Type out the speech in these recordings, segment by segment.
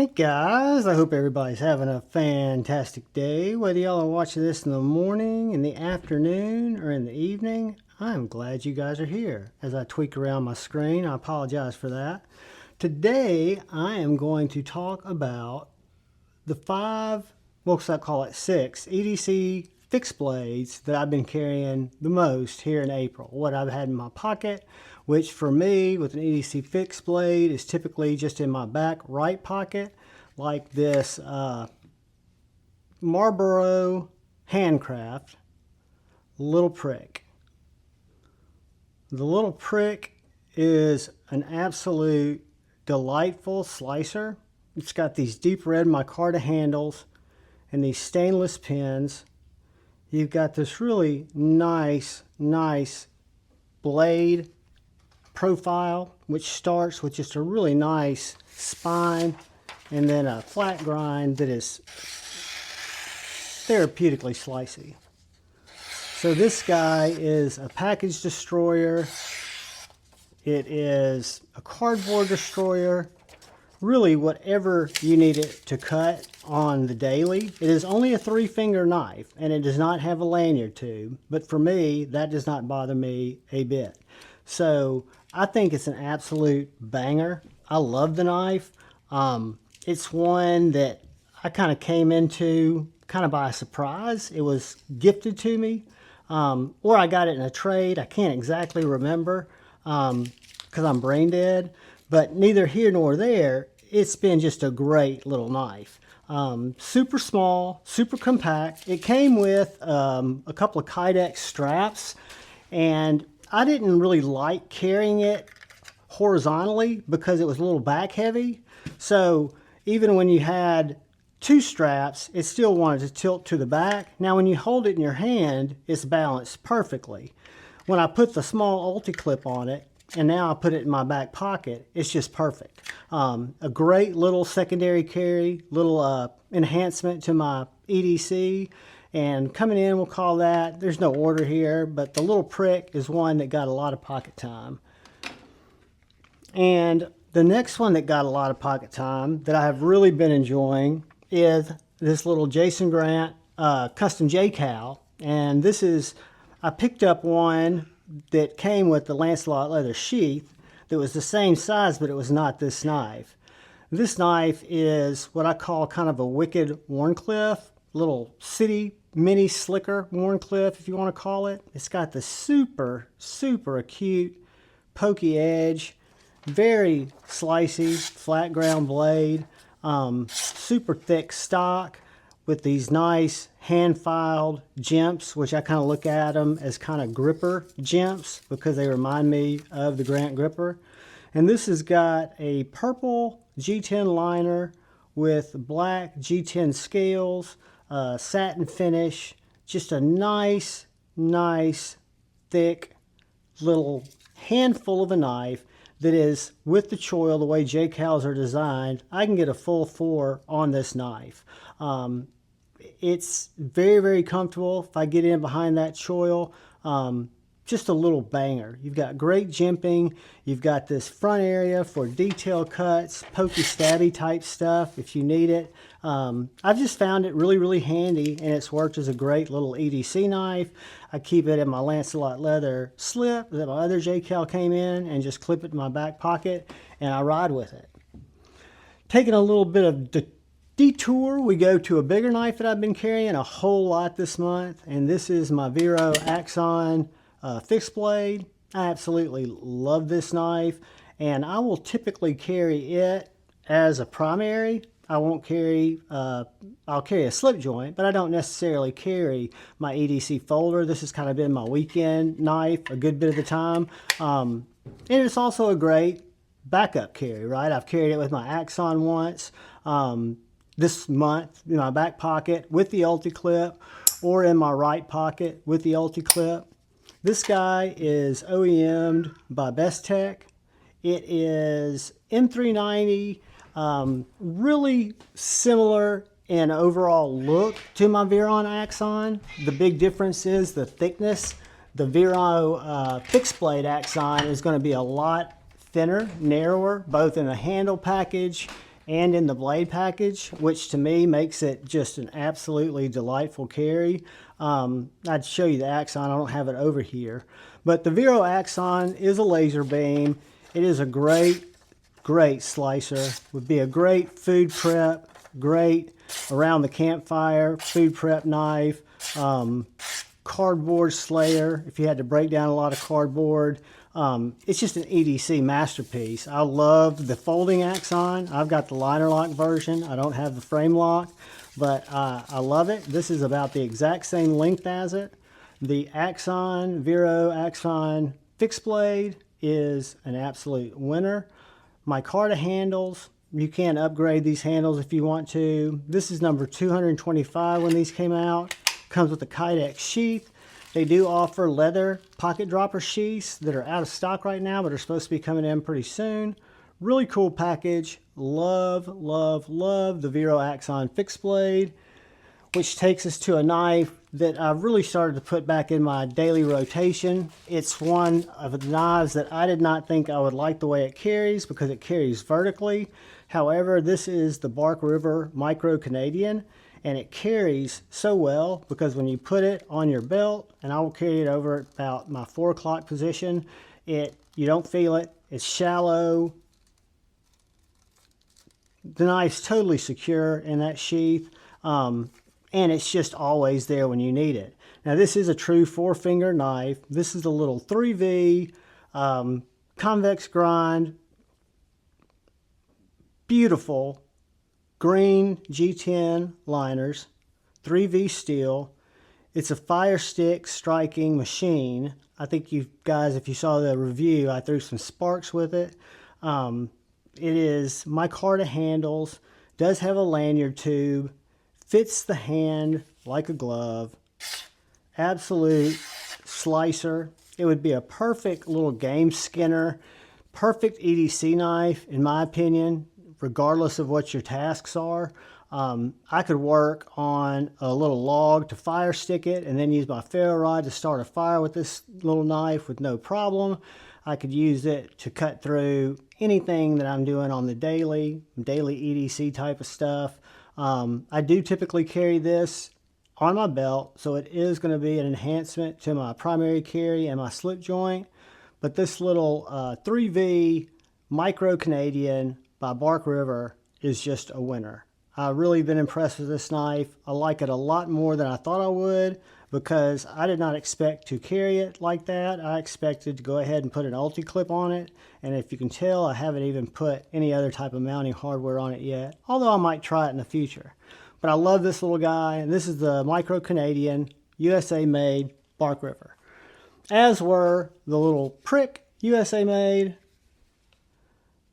Hey guys, I hope everybody's having a fantastic day. Whether y'all are watching this in the morning, in the afternoon, or in the evening, I'm glad you guys are here. As I tweak around my screen, I apologize for that. Today, I am going to talk about the I call it six, EDC Fixed Blades that I've been carrying the most here in April. What I've had in my pocket, which for me, with an EDC Fixed Blade, is typically just in my back right pocket, like this Marlborough Handcraft Little Prick. The Little Prick is an absolute delightful slicer. It's got these deep red micarta handles and these stainless pins. You've got this really nice blade profile, which starts with just a really nice spine and then a flat grind that is therapeutically slicey. So this guy is a package destroyer. It is a cardboard destroyer. Really whatever you need it to cut on the daily. It is only a 3-finger knife and it does not have a lanyard tube, but for me that does not bother me a bit. So I think it's an absolute banger. I love the knife. It's one that I kind of came into kind of by surprise. It was gifted to me, or I got it in a trade. I can't exactly remember because I'm brain dead, but neither here nor there. It's been just a great little knife. Super small, super compact. It came with a couple of Kydex straps, and I didn't really like carrying it horizontally because it was a little back heavy. So even when you had 2 straps, it still wanted to tilt to the back. Now when you hold it in your hand, it's balanced perfectly. When I put the small ulti-clip on it, and now I put it in my back pocket, it's just perfect. A great little secondary carry, little enhancement to my EDC. And coming in, we'll call that, there's no order here, but the Little Prick is one that got a lot of pocket time. And the next one that got a lot of pocket time that I have really been enjoying is this little Jason Grant custom JKal. And this is, I picked up one that came with the Lancelot leather sheath that was the same size, but it was not this knife. This knife is what I call kind of a wicked Wharncliffe, little city mini slicker Wharncliffe, if you want to call it. It's got the super acute pokey edge, very slicey flat ground blade, super thick stock with these nice hand filed jimps, which I kind of look at them as kind of gripper jimps because they remind me of the Grant gripper. And this has got a purple G10 liner with black G10 scales, satin finish, just a nice thick little handful of a knife that is, with the choil, the way JKals are designed, I can get a full 4 on this knife. It's very comfortable if I get in behind that choil. Just a little banger. You've got great jimping. You've got this front area for detail cuts, pokey stabby type stuff if you need it. I've just found it really handy, and it's worked as a great little EDC knife. I keep it in my Lancelot leather slip that my other JKal came in and just clip it in my back pocket, and I ride with it. Taking a little bit of detour, we go to a bigger knife that I've been carrying a whole lot this month, and this is my Vero Axon Fixed Blade. I absolutely love this knife, and I will typically carry it as a primary. I won't carry, I'll carry a slip joint, but I don't necessarily carry my EDC folder. This has kind of been my weekend knife a good bit of the time. And it's also a great backup carry, right? I've carried it with my Axon once. This month in my back pocket with the ulti-clip, or in my right pocket with the ulti-clip. This guy is OEM'd by Bestech. It is M390, really similar in overall look to my Vero Axon. The big difference is the thickness. The Vero Fixed Blade Axon is going to be a lot thinner, narrower, both in the handle package and in the blade package, which to me makes it just an absolutely delightful carry. I'd show you the Axon, I don't have it over here. But the Vero Axon is a laser beam. It is a great slicer. Would be a great food prep, great around the campfire, food prep knife, cardboard slayer if you had to break down a lot of cardboard. It's just an EDC masterpiece. I love the folding Axon. I've got the liner lock version. I don't have the frame lock, but I love it. This is about the exact same length as it. The Axon, Vero Axon Fixed Blade is an absolute winner. Micarta handles, you can upgrade these handles if you want to. This is number 225 when these came out. Comes with a Kydex sheath. They do offer leather pocket dropper sheaths that are out of stock right now, but are supposed to be coming in pretty soon. Really cool package. Love, love, love the Vero Axon Fixed Blade, which takes us to a knife that I've really started to put back in my daily rotation. It's one of the knives that I did not think I would like the way it carries because it carries vertically. However, this is the Bark River Micro Canadian, and it carries so well because when you put it on your belt, and I will carry it over at about my 4 o'clock position, you don't feel it. It's shallow. The knife's totally secure in that sheath. And it's just always there when you need it. Now this is a true 4-finger knife. This is a little 3V convex grind, beautiful green G10 liners, 3V steel. It's a fire stick striking machine. I think you guys, if you saw the review, I threw some sparks with it. It is micarta handles, does have a lanyard tube, fits the hand like a glove. Absolute slicer. It would be a perfect little game skinner. Perfect EDC knife, in my opinion, regardless of what your tasks are. I could work on a little log to fire stick it and then use my ferro rod to start a fire with this little knife with no problem. I could use it to cut through anything that I'm doing on the daily EDC type of stuff. I do typically carry this on my belt, so it is going to be an enhancement to my primary carry and my slip joint. But this little 3V Micro Canadian by Bark River is just a winner. I've really been impressed with this knife. I like it a lot more than I thought I would because I did not expect to carry it like that. I expected to go ahead and put an ulti-clip on it, and if you can tell, I haven't even put any other type of mounting hardware on it yet, although I might try it in the future. But I love this little guy, and this is the Micro Canadian, USA made, Bark River. As were the little prick, USA made,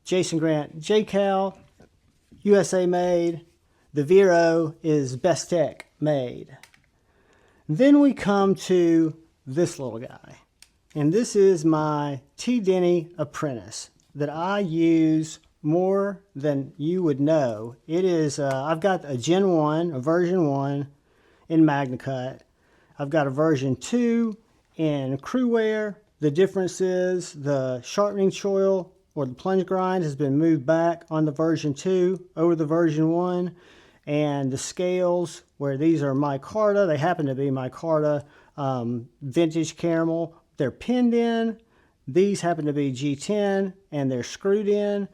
Jason Grant JKal, USA made. The Vero is Best Tech made. Then we come to this little guy. And this is my Denny Apprentice that I use more than you would know. It is, I've got a Gen 1, a version 1 in MagnaCut. I've got a version 2 in Crewwear. The difference is the sharpening choil or the plunge grind has been moved back on the version 2 over the version 1. And the scales, where these are micarta, they happen to be micarta vintage caramel. They're pinned in. These happen to be G10 and they're screwed in.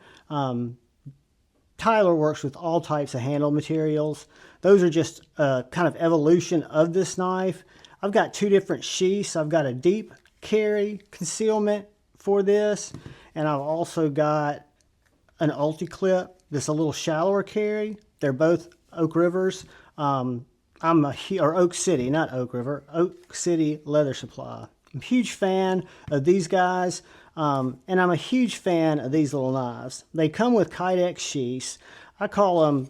Tyler works with all types of handle materials. Those are just a kind of evolution of this knife. I've got 2 different sheaths. I've got a deep carry concealment for this, and I've also got an ulti-clip that's a little shallower carry. They're both Oak Rivers. Or Oak City, not Oak River, Oak City Leather Supply. I'm a huge fan of these guys, and I'm a huge fan of these little knives. They come with Kydex sheaths. I call them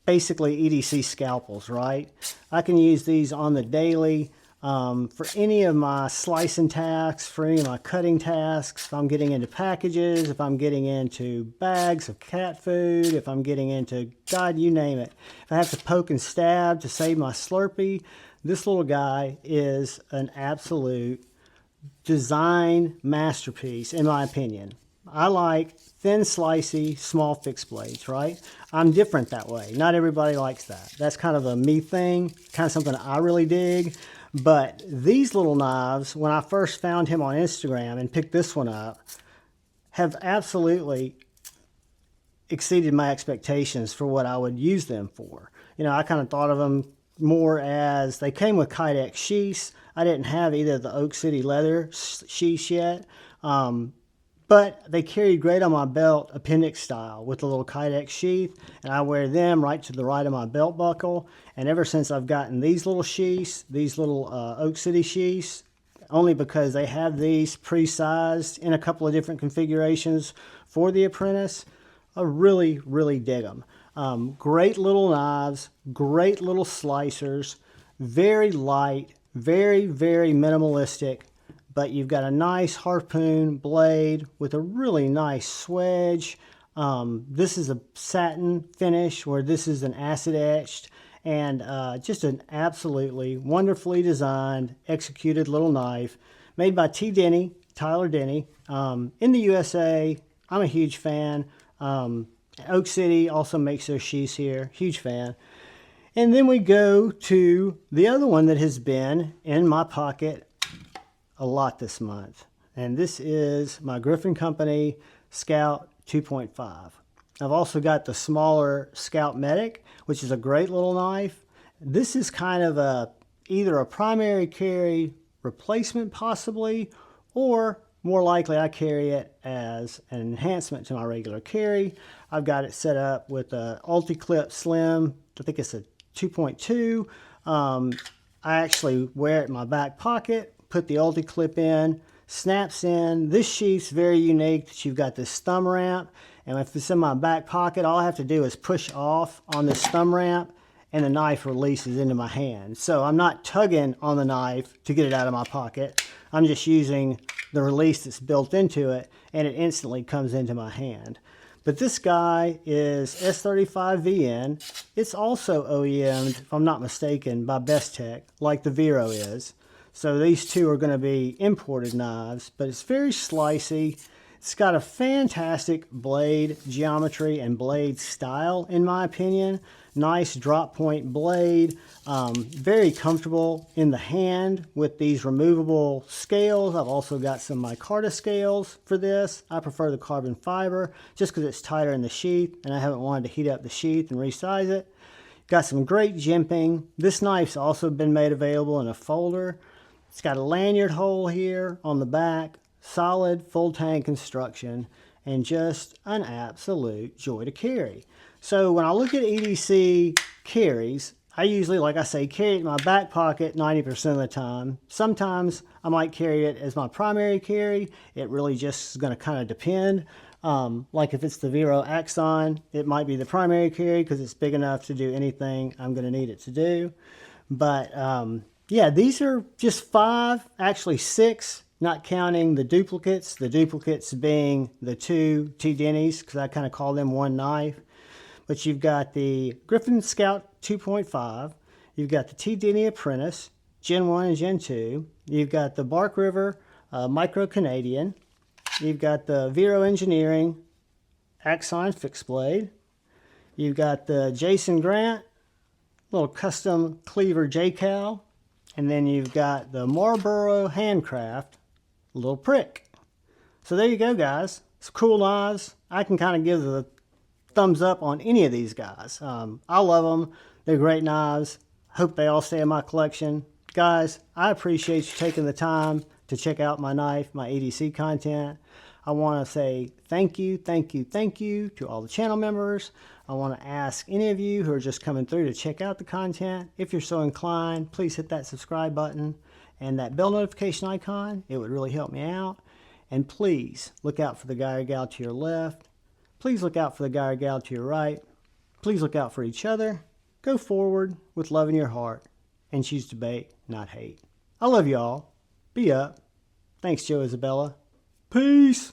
basically EDC scalpels, right? I can use these on the daily for any of my slicing tasks, for any of my cutting tasks, if I'm getting into packages, if I'm getting into bags of cat food, if I'm getting into, God, you name it. If I have to poke and stab to save my Slurpee, this little guy is an absolute design masterpiece, in my opinion. I like thin, slicey, small fixed blades, right? I'm different that way. Not everybody likes that. That's kind of a me thing, kind of something I really dig. But these little knives, when I first found him on Instagram and picked this one up, have absolutely exceeded my expectations for what I would use them for. You know, I kind of thought of them more as they came with Kydex sheaths. I didn't have either the Oak City leather sheaths yet, but they carried great on my belt, appendix style, with the little Kydex sheath, and I wear them right to the right of my belt buckle. And ever since I've gotten these little sheaths, these little Oak City sheaths, only because they have these pre-sized in a couple of different configurations for the Apprentice, I really, really dig them. Great little knives, great little slicers, very light, very, very minimalistic, but you've got a nice harpoon blade with a really nice swedge. This is a satin finish where this is an acid etched, and just an absolutely wonderfully designed, executed little knife made by Denny, Tyler Denny, in the USA. I'm a huge fan. Oak City also makes their sheaths here. Huge fan. And then we go to the other one that has been in my pocket a lot this month. And this is my Griffin Company Scout 2.5. I've also got the smaller Scout Medic, which is a great little knife. This is kind of either a primary carry replacement possibly, or more likely I carry it as an enhancement to my regular carry. I've got it set up with a Ulti-Clip Slim. I think it's a 2.2. I actually wear it in my back pocket, put the Ulti-Clip in, snaps in. This sheath's very unique that you've got this thumb ramp, and if it's in my back pocket, all I have to do is push off on this thumb ramp and the knife releases into my hand. So I'm not tugging on the knife to get it out of my pocket. I'm just using the release that's built into it, and it instantly comes into my hand. But this guy is S35VN. It's also OEM'd, if I'm not mistaken, by Bestech, like the Vero is. So these two are going to be imported knives, but it's very slicey. It's got a fantastic blade geometry and blade style, in my opinion. Nice drop point blade, very comfortable in the hand with these removable scales. I've also got some micarta scales for this. I prefer the carbon fiber just because it's tighter in the sheath, and I haven't wanted to heat up the sheath and resize it. Got some great jimping. This knife's also been made available in a folder. It's got a lanyard hole here on the back, solid full tang construction, and just an absolute joy to carry. So when I look at EDC carries, I usually, like I say, carry it in my back pocket 90% of the time. Sometimes I might carry it as my primary carry. It really just is going to kind of depend. Like if it's the Vero Axon, it might be the primary carry because it's big enough to do anything I'm going to need it to do. But yeah, these are just 5, actually 6, not counting the duplicates being the 2 Denny's, because I kind of call them one knife. But you've got the Griffin Scout 2.5, you've got the Denny Apprentice, Gen 1 and Gen 2, you've got the Bark River Micro Canadian, you've got the Vero Engineering Axon Fixed Blade, you've got the Jason Grant little custom Cleaver JKal, and then you've got the Marlborough Handcraft little prick. So there you go, guys. It's cool knives. I can kind of give the thumbs up on any of these guys. I love them. They're great knives. Hope they all stay in my collection. Guys, I appreciate you taking the time to check out my knife, my EDC content. I want to say thank you to all the channel members. I want to ask any of you who are just coming through to check out the content. If you're so inclined, please hit that subscribe button and that bell notification icon. It would really help me out. And please look out for the guy or gal to your left. Please look out for the guy or gal to your right. Please look out for each other. Go forward with love in your heart and choose debate, not hate. I love y'all. Be up. Thanks, Joe Isabella. Peace.